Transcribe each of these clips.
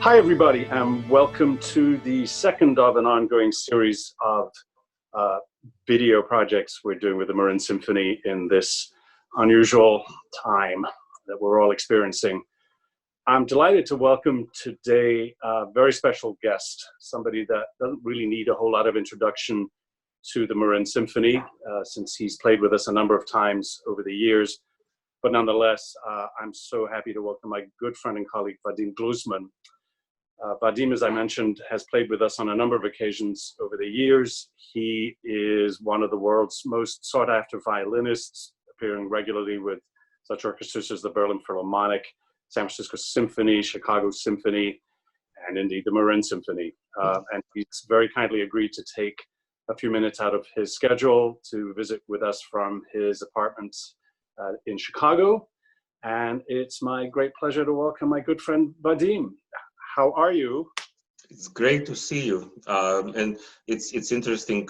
Hi, everybody, and welcome to the second of an ongoing series of video projects we're doing with the Marin Symphony in this unusual time that we're all experiencing. I'm delighted to welcome today a very special guest, somebody that doesn't really need a whole lot of introduction to the Marin Symphony, since he's played with us a number of times over the years. But nonetheless, I'm so happy to welcome my good friend and colleague, Vadim Gluzman. Vadim, as I mentioned, has played with us on a number of occasions over the years. He is one of the world's most sought-after violinists, appearing regularly with such orchestras as the Berlin Philharmonic, San Francisco Symphony, Chicago Symphony, and indeed the Marin Symphony. And he's very kindly agreed to take a few minutes out of his schedule to visit with us from his apartment in Chicago. And it's my great pleasure to welcome my good friend Vadim. How are you? It's great to see you, and it's interesting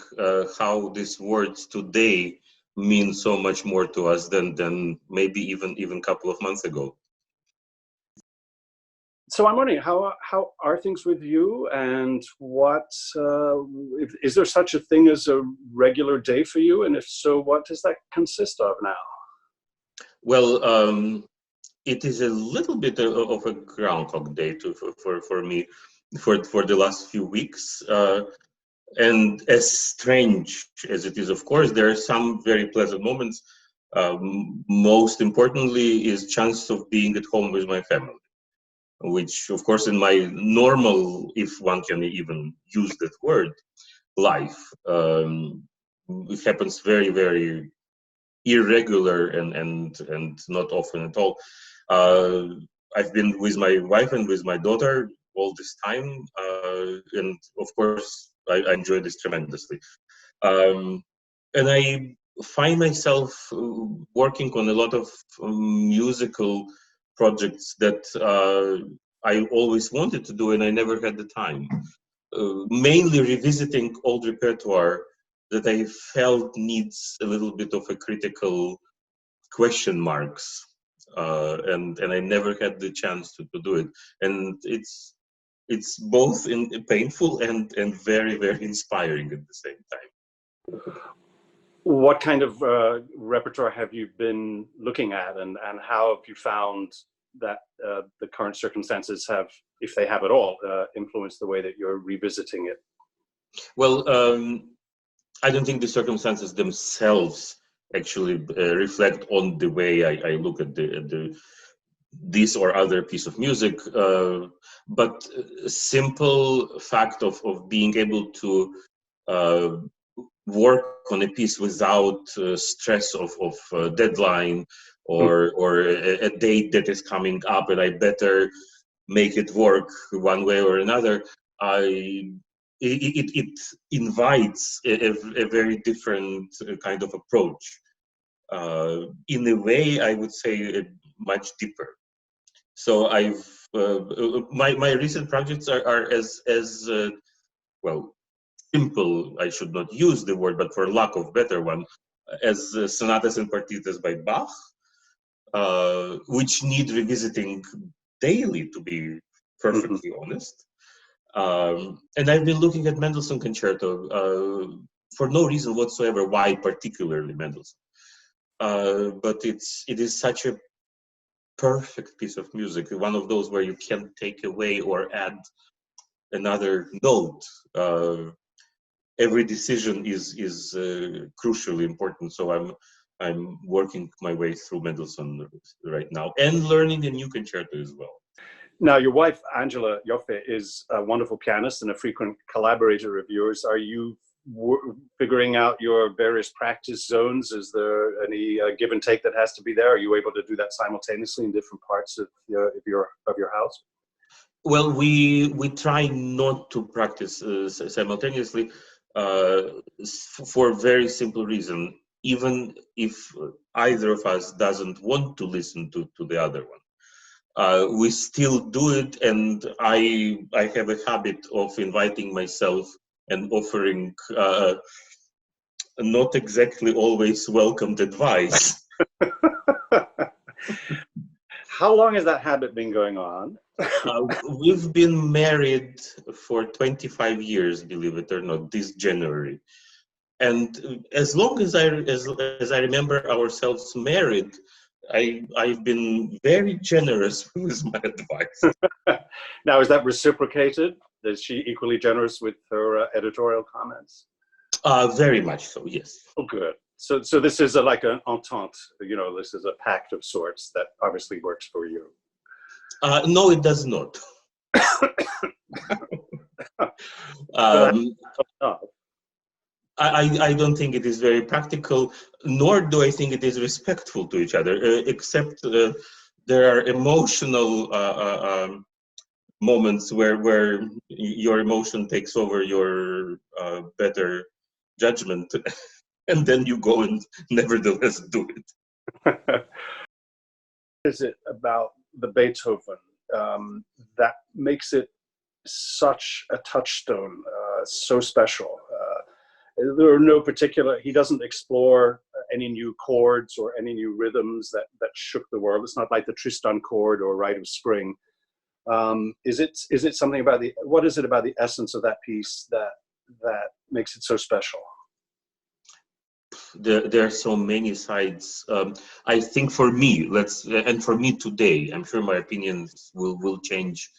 how these words today mean so much more to us than maybe even a couple of months ago. So I'm wondering, how are things with you, and what is there such a thing as a regular day for you, and if so, what does that consist of now? Well, it is a little bit of a Groundhog Day for me for the last few weeks. And as strange as it is, of course, there are some very pleasant moments. Most importantly is chance of being at home with my family, which, of course, in my normal, if one can even use that word, life, it happens very, very irregular and not often at all. I've been with my wife and with my daughter all this time, and of course I enjoy this tremendously. And I find myself working on a lot of musical projects that I always wanted to do and I never had the time. Mainly revisiting old repertoire that I felt needs a little bit of a critical question marks, and I never had the chance to do it. And it's both painful and very, very inspiring at the same time. What kind of repertoire have you been looking at, and how have you found that the current circumstances have, if they have at all, influenced the way that you're revisiting it? Well, I don't think the circumstances themselves actually reflect on the way I look at this or other piece of music, but a simple fact of being able to work on a piece without stress of deadline or a date that is coming up and I better make it work one way or another. It invites a very different kind of approach. In a way, I would say much deeper. So I've my recent projects are as well, simple. I should not use the word, but for lack of better one, as sonatas and partitas by Bach, which need revisiting daily, to be perfectly honest. And I've been looking at Mendelssohn Concerto for no reason whatsoever. Why particularly Mendelssohn? But it is such a perfect piece of music. One of those where you can't take away or add another note. Every decision is crucially important. So I'm working my way through Mendelssohn right now and learning a new concerto as well. Now, your wife, Angela Yoffe, is a wonderful pianist and a frequent collaborator of yours. Are you figuring out your various practice zones? Is there any give and take that has to be there? Are you able to do that simultaneously in different parts of your house? Well, we try not to practice simultaneously for a very simple reason. Even if either of us doesn't want to listen to the other one. We still do it, and I have a habit of inviting myself and offering not exactly always welcomed advice. How long has that habit been going on? We've been married for 25 years, believe it or not, this January. And as long as I remember ourselves married, I've been very generous with my advice. Now, is that reciprocated? Is she equally generous with her editorial comments? Very much so, yes. Oh, good. So this is like an entente, you know, this is a pact of sorts that obviously works for you. No, it does not. I don't think it is very practical, nor do I think it is respectful to each other, except there are emotional moments where your emotion takes over your better judgment, and then you go and nevertheless do it. Is it about the Beethoven that makes it such a touchstone, so special? There are no particular, he doesn't explore any new chords or any new rhythms that shook the world. It's not like the Tristan chord or Rite of Spring. Is it something about what is it about the essence of that piece that makes it so special? There are so many sides. I think for me, and for me today, I'm sure my opinions will change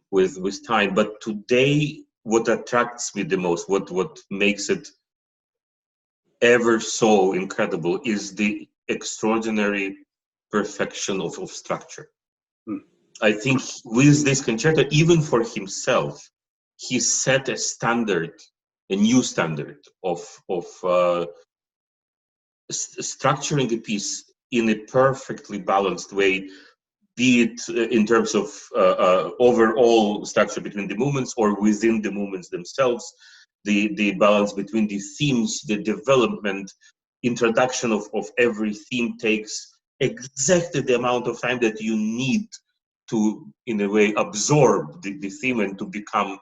with time. But today, what attracts me the most, what makes it ever so incredible, is the extraordinary perfection of structure. I think with this concerto, even for himself, he set a standard, a new standard of structuring a piece in a perfectly balanced way, be it in terms of overall structure between the movements or within the movements themselves, the balance between the themes, the development, introduction of every theme takes exactly the amount of time that you need to, in a way, absorb the theme and to become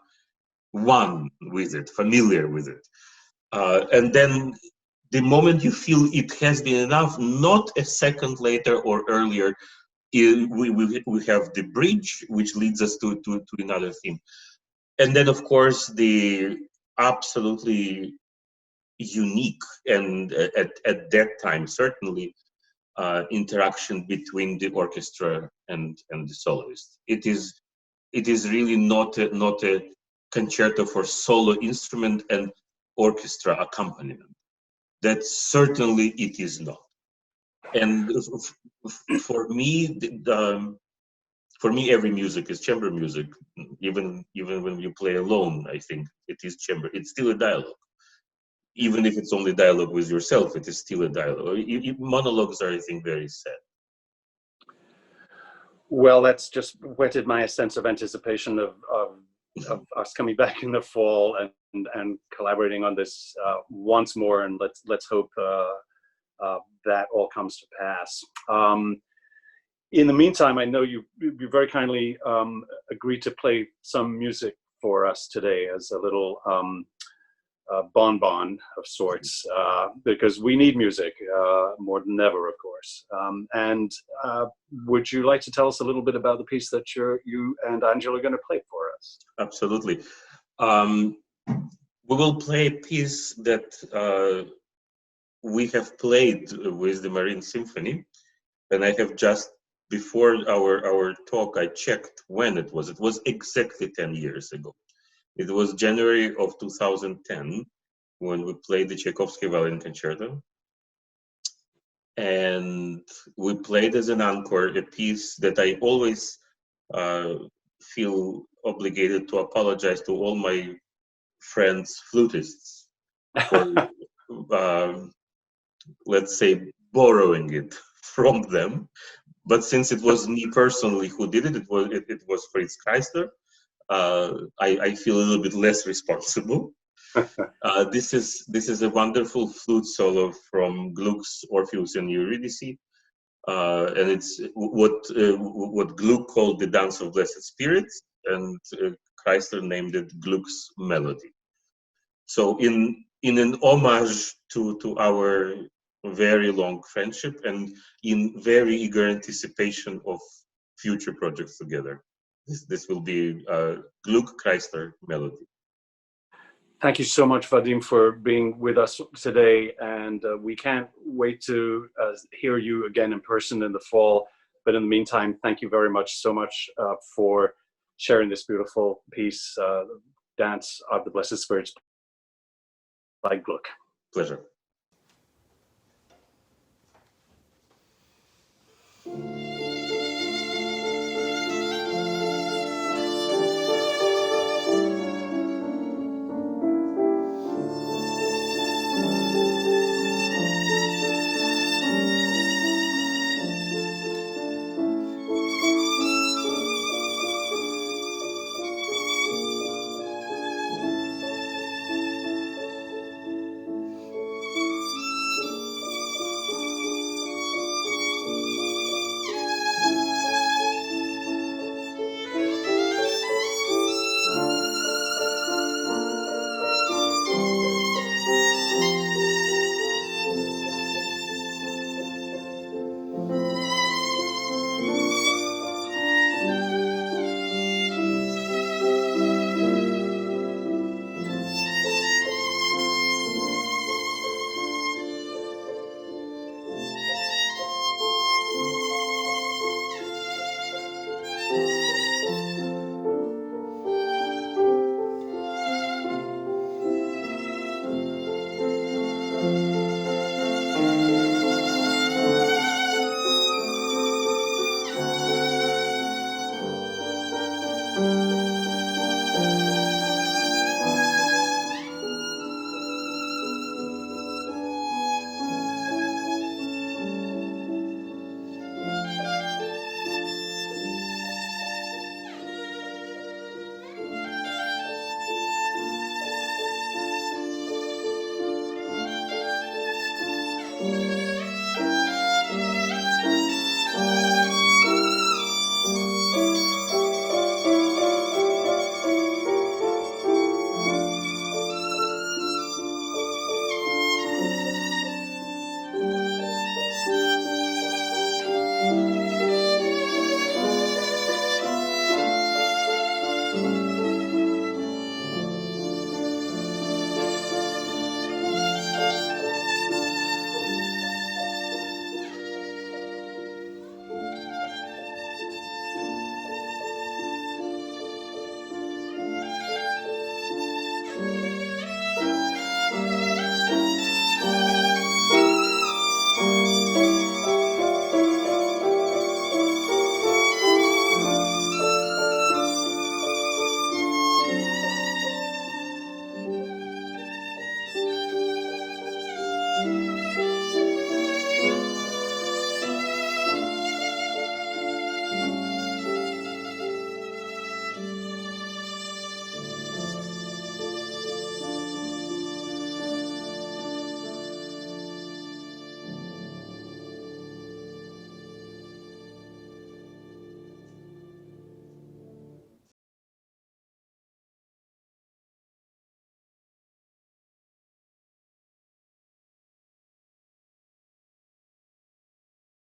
one with it, familiar with it. And then the moment you feel it has been enough, not a second later or earlier, we have the bridge, which leads us to another theme. And then, of course, the absolutely unique and at that time, certainly, interaction between the orchestra and the soloist. It is really not a concerto for solo instrument and orchestra accompaniment. That certainly it is not. And for me, every music is chamber music. Even when you play alone, I think it is chamber. It's still a dialogue. Even if it's only dialogue with yourself, it is still a dialogue. Monologues are, I think, very sad. Well, that's just whetted my sense of anticipation of us coming back in the fall and collaborating on this once more, and let's hope that all comes to pass. In the meantime, I know you very kindly agreed to play some music for us today as a little bonbon of sorts, because we need music more than ever, of course. And would you like to tell us a little bit about the piece that you and Angela are going to play for us? Absolutely. We will play a piece that we have played with the Marine Symphony, and I have just, before our talk, I checked when it was. It was exactly 10 years ago. It was January of 2010 when we played the Tchaikovsky Violin Concerto. And we played as an encore a piece that I always feel obligated to apologize to all my friends, flutists, for, let's say, borrowing it from them. But since it was me personally who did it, it was Fritz Kreisler. I feel a little bit less responsible. This is a wonderful flute solo from Gluck's Orpheus and Eurydice, and it's what Gluck called the Dance of Blessed Spirits, and Kreisler named it Gluck's Melody. So in an homage to our very long friendship, and in very eager anticipation of future projects together. This will be Gluck Chrysler melody. Thank you so much, Vadim, for being with us today. And we can't wait to hear you again in person in the fall. But in the meantime, thank you very much so much for sharing this beautiful piece, Dance of the Blessed Spirits by Gluck. Pleasure.